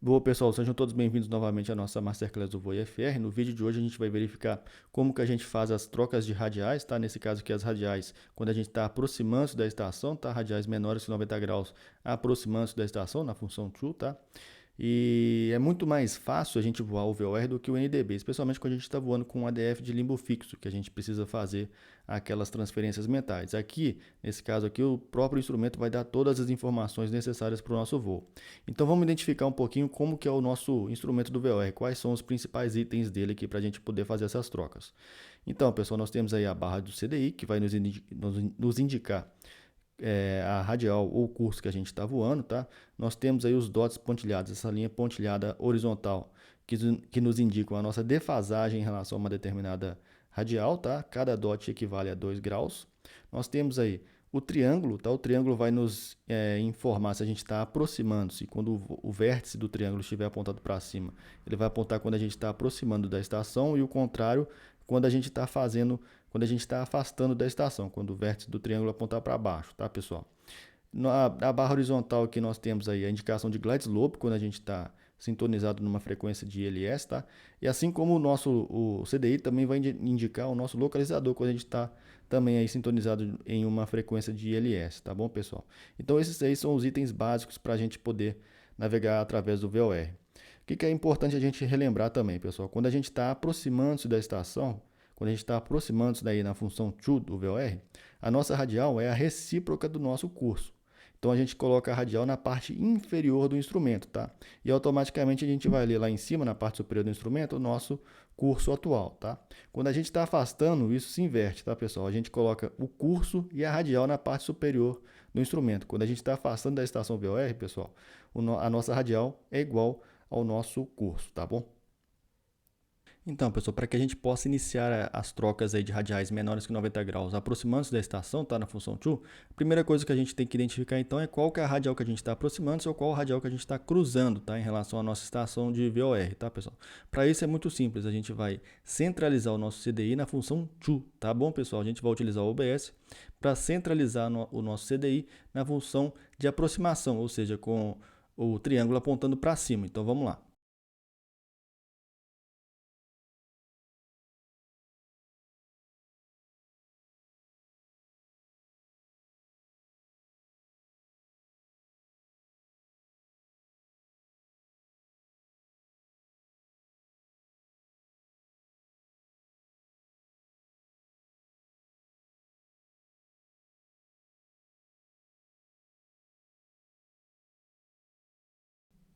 Boa, pessoal, sejam todos bem-vindos novamente à nossa Masterclass do Voe FR. No vídeo de hoje a gente vai verificar como que a gente faz as trocas de radiais, tá? Nesse caso aqui as radiais, quando a gente está aproximando-se da estação, tá? Radiais menores que 90 graus aproximando-se da estação na função to, tá? E é muito mais fácil a gente voar o VOR do que o NDB, especialmente quando a gente está voando com um ADF de limbo fixo, que a gente precisa fazer aquelas transferências mentais. Aqui, nesse caso aqui, o próprio instrumento vai dar todas as informações necessárias para o nosso voo. Então vamos identificar um pouquinho como que é o nosso instrumento do VOR, quais são os principais itens dele aqui para a gente poder fazer essas trocas. Então, pessoal, nós temos aí a barra do CDI, que vai nos indicar a radial ou o curso que a gente está voando, tá? Nós temos aí os dots pontilhados, essa linha pontilhada horizontal, que nos indicam a nossa defasagem em relação a uma determinada radial, tá? Cada dot equivale a 2 graus. Nós temos aí o triângulo, tá? O triângulo vai nos informar se a gente está aproximando-se. Quando o vértice do triângulo estiver apontado para cima, ele vai apontar quando a gente está aproximando da estação, e o contrário, quando a gente está afastando da estação, quando o vértice do triângulo apontar para baixo, tá, pessoal? Na barra horizontal aqui nós temos aí a indicação de glide slope, quando a gente está sintonizado numa frequência de ILS, tá? E assim como o CDI também vai indicar o nosso localizador, quando a gente está também aí sintonizado em uma frequência de ILS, tá bom, pessoal? Então esses aí são os itens básicos para a gente poder navegar através do VOR. O que é importante a gente relembrar também, pessoal? Quando a gente está aproximando-se da estação, quando a gente está aproximando-se daí na função to do VOR, a nossa radial é a recíproca do nosso curso. Então a gente coloca a radial na parte inferior do instrumento, tá? E automaticamente a gente vai ler lá em cima, na parte superior do instrumento, o nosso curso atual, tá? Quando a gente está afastando, isso se inverte, tá, pessoal? A gente coloca o curso e a radial na parte superior do instrumento. Quando a gente está afastando da estação VOR, pessoal, a nossa radial é igual ao nosso curso, tá bom? Então, pessoal, para que a gente possa iniciar as trocas aí de radiais menores que 90 graus, aproximando-se da estação, tá, na função to, a primeira coisa que a gente tem que identificar, então, é qual que é a radial que a gente está aproximando-se ou qual a radial que a gente está cruzando, tá, em relação à nossa estação de VOR, tá, pessoal? Para isso é muito simples, a gente vai centralizar o nosso CDI na função to, tá bom, pessoal? A gente vai utilizar o OBS para centralizar o nosso CDI na função de aproximação, ou seja, com o triângulo apontando para cima. Então, vamos lá.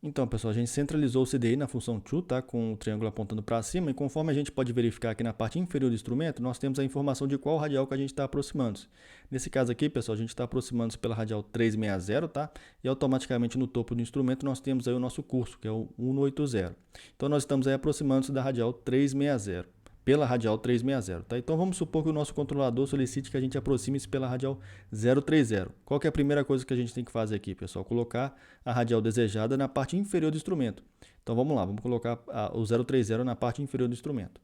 Então, pessoal, a gente centralizou o CDI na função to, tá, com o triângulo apontando para cima, e conforme a gente pode verificar aqui na parte inferior do instrumento, nós temos a informação de qual radial que a gente está aproximando-se. Nesse caso aqui, pessoal, a gente está aproximando-se pela radial 360, tá? E automaticamente no topo do instrumento nós temos aí o nosso curso, que é o 180. Então nós estamos aí aproximando-se da radial 360. Pela radial 360, tá? Então vamos supor que o nosso controlador solicite que a gente aproxime-se pela radial 030. Qual que é a primeira coisa que a gente tem que fazer aqui, pessoal? Colocar a radial desejada na parte inferior do instrumento. Então vamos lá, vamos colocar o 030 na parte inferior do instrumento.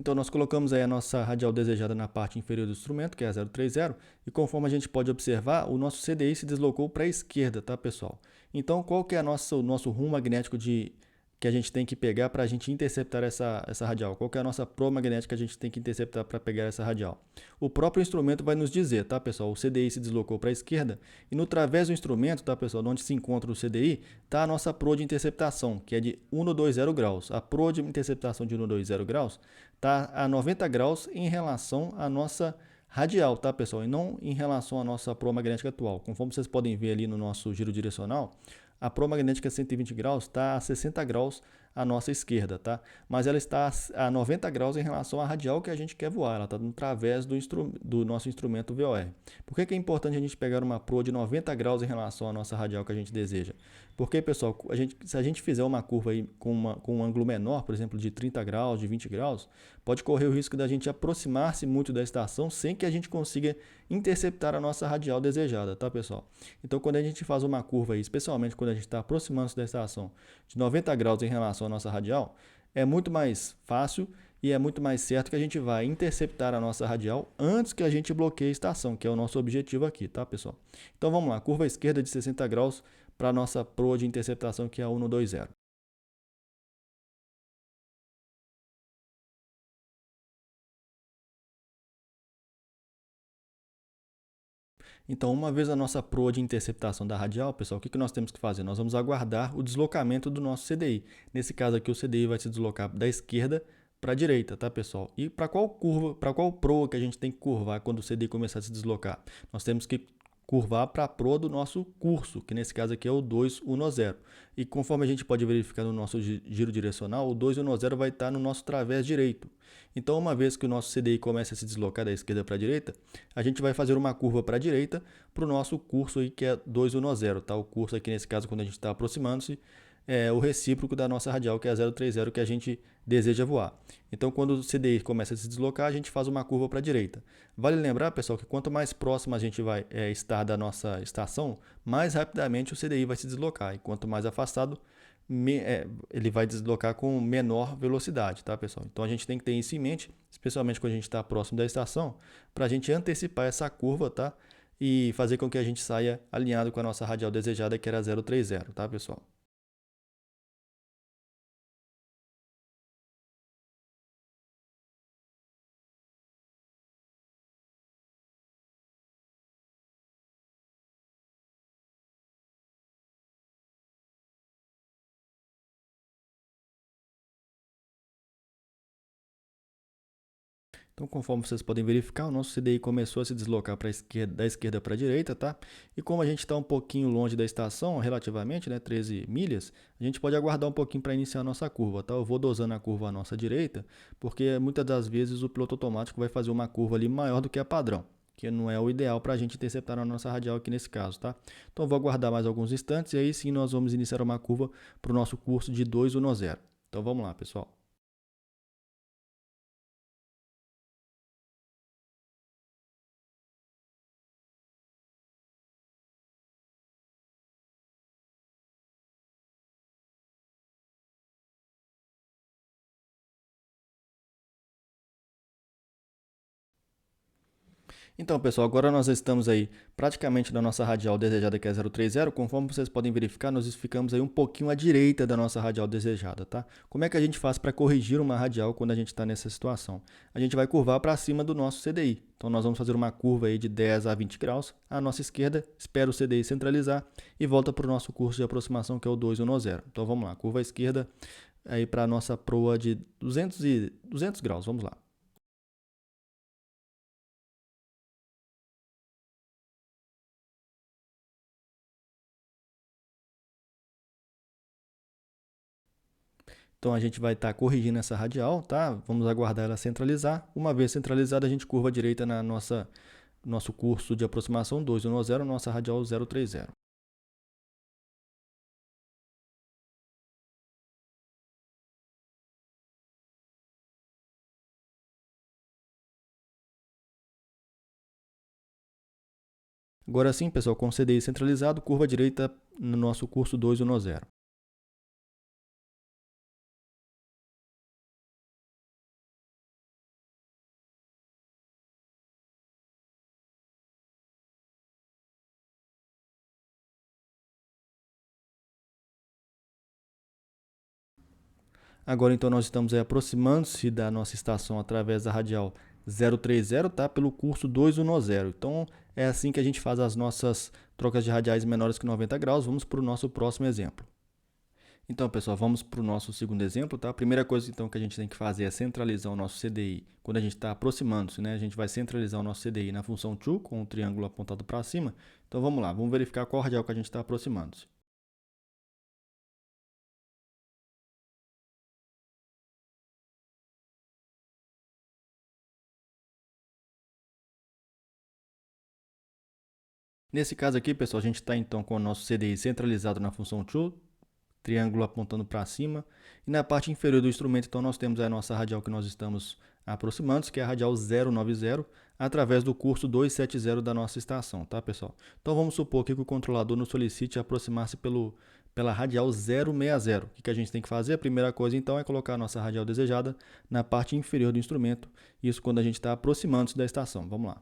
Então nós colocamos aí a nossa radial desejada na parte inferior do instrumento, que é a 030, e conforme a gente pode observar, o nosso CDI se deslocou para a esquerda, tá, pessoal? Então qual que é o nosso rumo magnético que a gente tem que pegar para a gente interceptar essa radial? Qual que é a nossa proa magnética que a gente tem que interceptar para pegar essa radial? O próprio instrumento vai nos dizer, tá, pessoal? O CDI se deslocou para a esquerda e no través do instrumento, tá, pessoal, onde se encontra o CDI, está a nossa proa de interceptação, que é de 120 graus. A proa de interceptação de 120 graus está a 90 graus em relação à nossa radial, tá, pessoal? E não em relação à nossa proa magnética atual. Conforme vocês podem ver ali no nosso giro direcional, a proa magnética 120 graus está a 60 graus à nossa esquerda, tá? Mas ela está a 90 graus em relação à radial que a gente quer voar. Ela está no través do nosso instrumento VOR. Por que é importante a gente pegar uma proa de 90 graus em relação à nossa radial que a gente deseja? Porque, pessoal, se a gente fizer uma curva aí com um ângulo menor, por exemplo, de 30 graus, de 20 graus, pode correr o risco da gente aproximar-se muito da estação sem que a gente consiga interceptar a nossa radial desejada, tá, pessoal? Então, quando a gente faz uma curva aí, especialmente quando a gente está aproximando-se da estação de 90 graus em relação à nossa radial, é muito mais fácil e é muito mais certo que a gente vai interceptar a nossa radial antes que a gente bloqueie a estação, que é o nosso objetivo aqui, tá, pessoal? Então vamos lá, curva esquerda de 60 graus para a nossa proa de interceptação, que é a 120. Então, uma vez a nossa proa de interceptação da radial, pessoal, o que nós temos que fazer? Nós vamos aguardar o deslocamento do nosso CDI. Nesse caso aqui, o CDI vai se deslocar da esquerda para a direita, tá, pessoal? E para qual curva, para qual proa que a gente tem que curvar quando o CDI começar a se deslocar? Nós temos que curvar para a proa do nosso curso, que nesse caso aqui é o 210. E conforme a gente pode verificar no nosso giro direcional, o 210 vai estar no nosso través direito. Então, uma vez que o nosso CDI começa a se deslocar da esquerda para a direita, a gente vai fazer uma curva para a direita para o nosso curso aí, que é 210, tá? O curso aqui, nesse caso, quando a gente está aproximando-se, é o recíproco da nossa radial, que é a 030, que a gente deseja voar. Então, quando o CDI começa a se deslocar, a gente faz uma curva para a direita. Vale lembrar, pessoal, que quanto mais próximo a gente vai estar da nossa estação, mais rapidamente o CDI vai se deslocar. E quanto mais afastado, ele vai deslocar com menor velocidade, tá, pessoal? Então, a gente tem que ter isso em mente, especialmente quando a gente está próximo da estação, para a gente antecipar essa curva, tá? E fazer com que a gente saia alinhado com a nossa radial desejada, que era 030, tá, pessoal? Então, conforme vocês podem verificar, o nosso CDI começou a se deslocar para a esquerda, da esquerda para a direita, tá? E como a gente está um pouquinho longe da estação, relativamente, né, 13 milhas, a gente pode aguardar um pouquinho para iniciar a nossa curva, tá? Eu vou dosando a curva à nossa direita, porque muitas das vezes o piloto automático vai fazer uma curva ali maior do que a padrão, que não é o ideal para a gente interceptar a nossa radial aqui nesse caso, tá? Então, eu vou aguardar mais alguns instantes e aí sim nós vamos iniciar uma curva para o nosso curso de 210. Então, vamos lá, pessoal. Então, pessoal, agora nós estamos aí praticamente na nossa radial desejada, que é 030. Conforme vocês podem verificar, nós ficamos aí um pouquinho à direita da nossa radial desejada, tá? Como é que a gente faz para corrigir uma radial quando a gente está nessa situação? A gente vai curvar para cima do nosso CDI. Então, nós vamos fazer uma curva aí de 10 a 20 graus à nossa esquerda, espera o CDI centralizar e volta para o nosso curso de aproximação, que é o 210. Então, vamos lá, curva à esquerda aí para a nossa proa de 200 graus, vamos lá. Então a gente vai estar corrigindo essa radial, tá? Vamos aguardar ela centralizar. Uma vez centralizada, a gente curva à direita na nosso curso de aproximação 210, nossa radial 030. Agora sim, pessoal, com o CDI centralizado, curva à direita no nosso curso 210. Agora então nós estamos aí aproximando-se da nossa estação através da radial 030, tá? Pelo curso 210. Então é assim que a gente faz as nossas trocas de radiais menores que 90 graus. Vamos para o nosso próximo exemplo. Então, pessoal, vamos para o nosso segundo exemplo, tá? A primeira coisa, então, que a gente tem que fazer é centralizar o nosso CDI. Quando a gente está aproximando-se, né? A gente vai centralizar o nosso CDI na função to, com o triângulo apontado para cima. Então, vamos lá, vamos verificar qual radial que a gente está aproximando-se. Nesse caso aqui, pessoal, a gente está, então, com o nosso CDI centralizado na função to, triângulo apontando para cima. E na parte inferior do instrumento, então, nós temos a nossa radial que nós estamos aproximando, que é a radial 090, através do curso 270 da nossa estação, tá, pessoal? Então, vamos supor aqui que o controlador nos solicite aproximar-se pela radial 060. O que a gente tem que fazer? A primeira coisa, então, é colocar a nossa radial desejada na parte inferior do instrumento. Isso quando a gente está aproximando-se da estação. Vamos lá.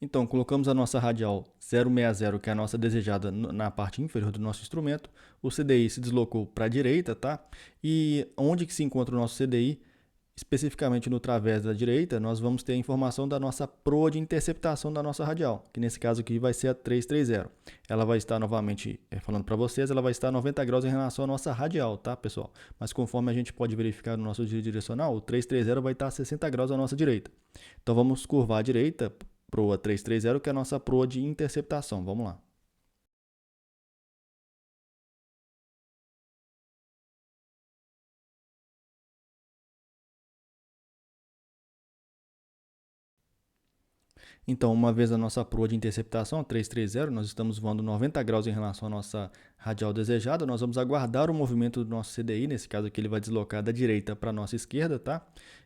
Então, colocamos a nossa radial 060, que é a nossa desejada, na parte inferior do nosso instrumento. O CDI se deslocou para a direita, tá? E onde que se encontra o nosso CDI? Especificamente no través da direita, nós vamos ter a informação da nossa proa de interceptação da nossa radial, que nesse caso aqui vai ser a 330. Ela vai estar novamente, falando para vocês, ela vai estar a 90 graus em relação à nossa radial, tá, pessoal? Mas conforme a gente pode verificar no nosso giro direcional, o 330 vai estar a 60 graus à nossa direita. Então vamos curvar à direita, proa 330, que é a nossa proa de interceptação. Vamos lá. Então, uma vez a nossa proa de interceptação, a 330, nós estamos voando 90 graus em relação à nossa radial desejada, nós vamos aguardar o movimento do nosso CDI, nesse caso aqui ele vai deslocar da direita para a nossa esquerda, tá?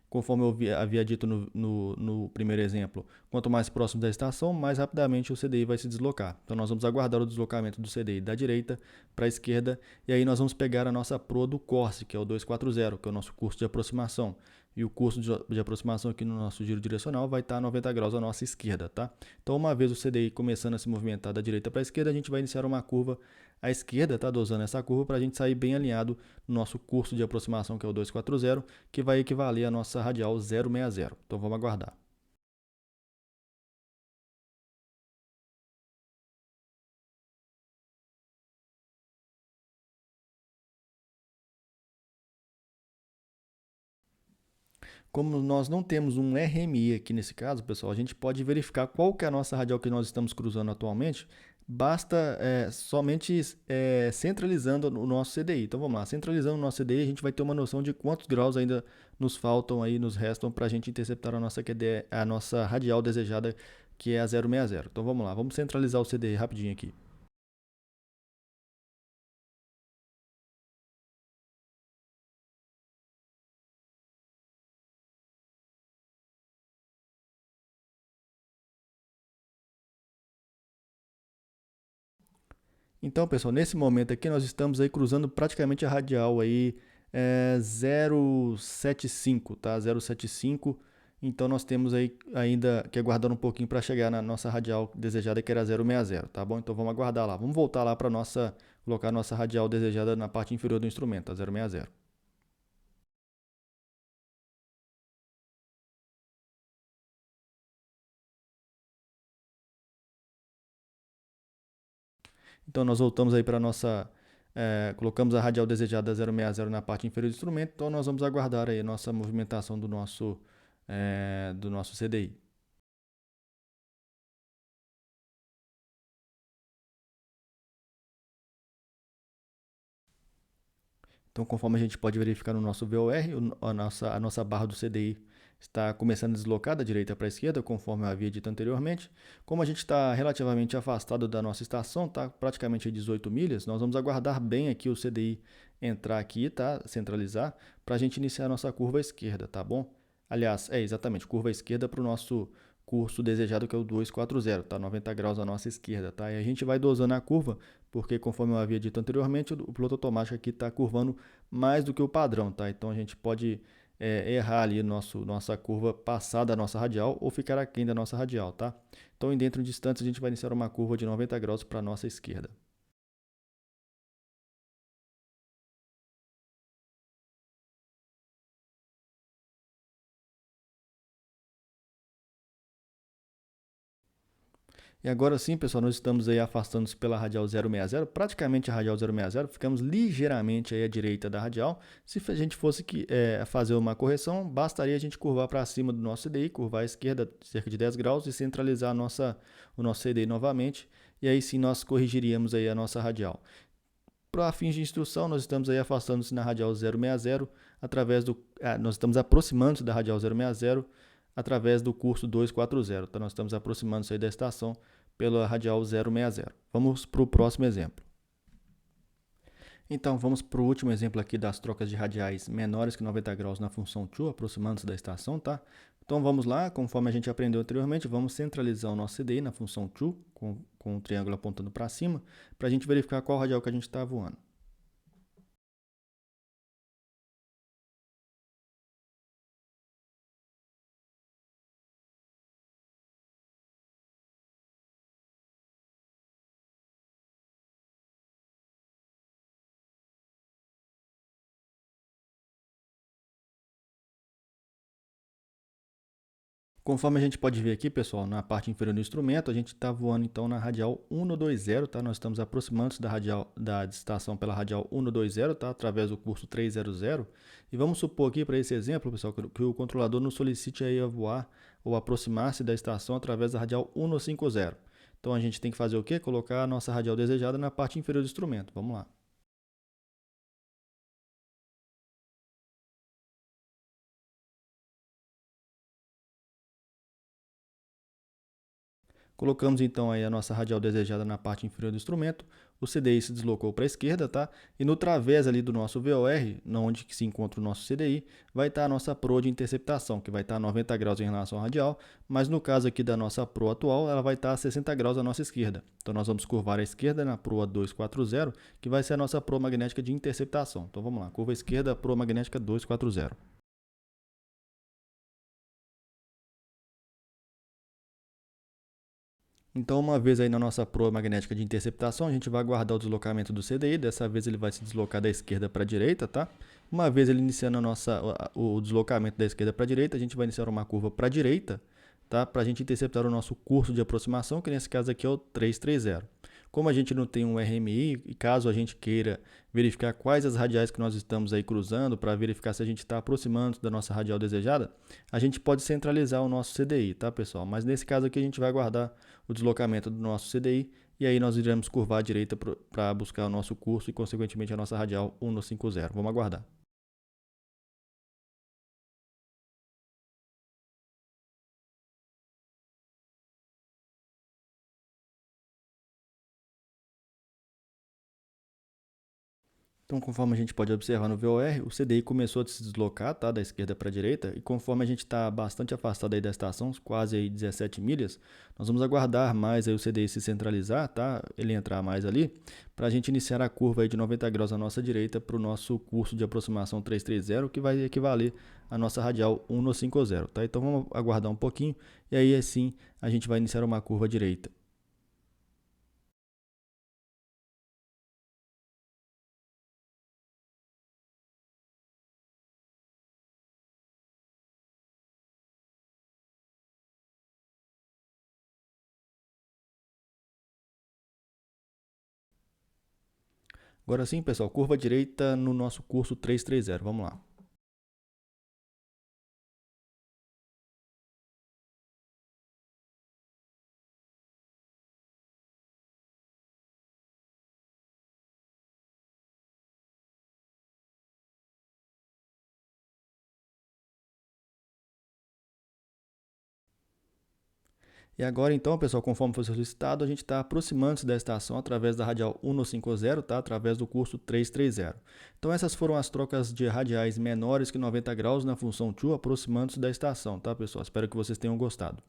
Conforme eu havia dito no primeiro exemplo, quanto mais próximo da estação, mais rapidamente o CDI vai se deslocar. Então, nós vamos aguardar o deslocamento do CDI da direita para a esquerda, e aí nós vamos pegar a nossa proa do Corse, que é o 240, que é o nosso curso de aproximação. E o curso de aproximação aqui no nosso giro direcional vai estar a 90 graus à nossa esquerda, tá? Então, uma vez o CDI começando a se movimentar da direita para a esquerda, a gente vai iniciar uma curva à esquerda, tá? Dosando essa curva para a gente sair bem alinhado no nosso curso de aproximação, que é o 240, que vai equivaler à nossa radial 060. Então, vamos aguardar. Como nós não temos um RMI aqui nesse caso, pessoal, a gente pode verificar qual que é a nossa radial que nós estamos cruzando atualmente. Basta somente centralizando o nosso CDI. Então vamos lá, centralizando o nosso CDI, a gente vai ter uma noção de quantos graus ainda nos faltam aí, nos restam para a gente interceptar a nossa radial desejada, que é a 060. Então vamos lá, vamos centralizar o CDI rapidinho aqui. Então, pessoal, nesse momento aqui nós estamos aí cruzando praticamente a radial aí 075, tá? 075. Então nós temos aí ainda que aguardar um pouquinho para chegar na nossa radial desejada, que era 060, tá bom? Então vamos aguardar lá. Vamos voltar lá para nossa colocar a nossa radial desejada na parte inferior do instrumento, a 060. Então nós voltamos aí para a nossa colocamos a radial desejada 060 na parte inferior do instrumento, então nós vamos aguardar aí a nossa movimentação do nosso CDI. Então, conforme a gente pode verificar no nosso VOR, a nossa barra do CDI está começando a deslocar da direita para a esquerda, conforme eu havia dito anteriormente. Como a gente está relativamente afastado da nossa estação, tá praticamente a 18 milhas, nós vamos aguardar bem aqui o CDI entrar aqui, tá? Centralizar, para a gente iniciar a nossa curva à esquerda, tá bom? Aliás, exatamente, curva à esquerda para o nosso curso desejado, que é o 240, tá? 90 graus à nossa esquerda, tá? E a gente vai dosando a curva, porque conforme eu havia dito anteriormente, o piloto automático aqui está curvando mais do que o padrão, tá? Então a gente pode errar ali nossa curva passar da nossa radial ou ficar aquém da nossa radial, tá? Então, dentro de instantes, a gente vai iniciar uma curva de 90 graus para a nossa esquerda. E agora sim, pessoal, nós estamos aí afastando-nos pela radial 060, praticamente a radial 060, ficamos ligeiramente aí à direita da radial. Se a gente fosse fazer uma correção, bastaria a gente curvar para cima do nosso CDI, curvar à esquerda cerca de 10 graus e centralizar o nosso CDI novamente. E aí sim nós corrigiríamos aí a nossa radial. Para fins de instrução, nós estamos aí afastando-se na radial 060, nós estamos aproximando-se da radial 060 através do curso 240. Então, nós estamos aproximando-se aí da estação pela radial 060. Vamos para o próximo exemplo. Então, vamos para o último exemplo aqui das trocas de radiais menores que 90 graus na função to, aproximando-se da estação, tá? Então, vamos lá, conforme a gente aprendeu anteriormente, vamos centralizar o nosso CDI na função to, com o triângulo apontando para cima, para a gente verificar qual radial que a gente está voando. Conforme a gente pode ver aqui, pessoal, na parte inferior do instrumento, a gente está voando então na radial 120, tá? Nós estamos aproximando-nos da estação pela radial 120, tá? Através do curso 300. E vamos supor aqui, para esse exemplo, pessoal, que o controlador nos solicite aí a voar ou aproximar-se da estação através da radial 150. Então a gente tem que fazer o quê? Colocar a nossa radial desejada na parte inferior do instrumento. Vamos lá. Colocamos então aí a nossa radial desejada na parte inferior do instrumento, o CDI se deslocou para a esquerda, tá? E no través ali do nosso VOR, onde se encontra o nosso CDI, vai estar a nossa proa de interceptação, que vai estar a 90 graus em relação à radial, mas no caso aqui da nossa proa atual, ela vai estar a 60 graus à nossa esquerda. Então nós vamos curvar a esquerda na proa 240, que vai ser a nossa proa magnética de interceptação. Então vamos lá, curva esquerda, proa magnética 240. Então, uma vez aí na nossa proa magnética de interceptação, a gente vai aguardar o deslocamento do CDI. Dessa vez ele vai se deslocar da esquerda para a direita, tá? Uma vez ele iniciando o deslocamento da esquerda para a direita, a gente vai iniciar uma curva para a direita, tá? Para a gente interceptar o nosso curso de aproximação, que nesse caso aqui é o 330. Como a gente não tem um RMI, e caso a gente queira verificar quais as radiais que nós estamos aí cruzando, para verificar se a gente está aproximando da nossa radial desejada, a gente pode centralizar o nosso CDI, tá, pessoal? Mas nesse caso aqui a gente vai aguardar o deslocamento do nosso CDI e aí nós iremos curvar à direita para buscar o nosso curso e, consequentemente, a nossa radial 150. Vamos aguardar. Então, conforme a gente pode observar no VOR, o CDI começou a se deslocar, tá, da esquerda para a direita, e conforme a gente está bastante afastado aí da estação, quase aí 17 milhas, nós vamos aguardar mais aí o CDI se centralizar, tá, ele entrar mais ali, para a gente iniciar a curva aí de 90 graus à nossa direita para o nosso curso de aproximação 330, que vai equivaler à nossa radial 150, tá? Então vamos aguardar um pouquinho, e aí assim a gente vai iniciar uma curva direita. Agora sim, pessoal, curva direita no nosso curso 330. Vamos lá. E agora então, pessoal, conforme foi solicitado, a gente está aproximando-se da estação através da radial 150, tá? Através do curso 330. Então essas foram as trocas de radiais menores que 90 graus na função to, aproximando-se da estação, tá, pessoal? Espero que vocês tenham gostado.